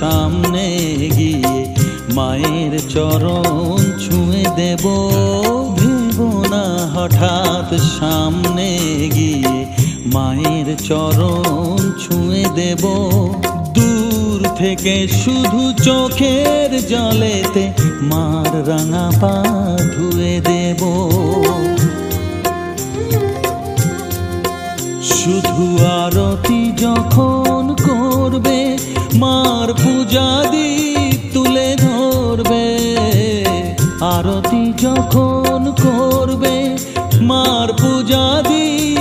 সামনে গিয়ে মায়ের চরণ ছুঁয়ে দেব। ভেবো না হঠাৎ সামনে গিয়ে মায়ের চরণ ছুঁয়ে দেব। দূর থেকে শুধু চোখের জলেতে মার রাঙা পা ধুয়ে দেব। শুধু আরতি যখন করবে মার পূজা দীপ তুলে ধরবে। আরতি যখন করবে মার পূজা দীপ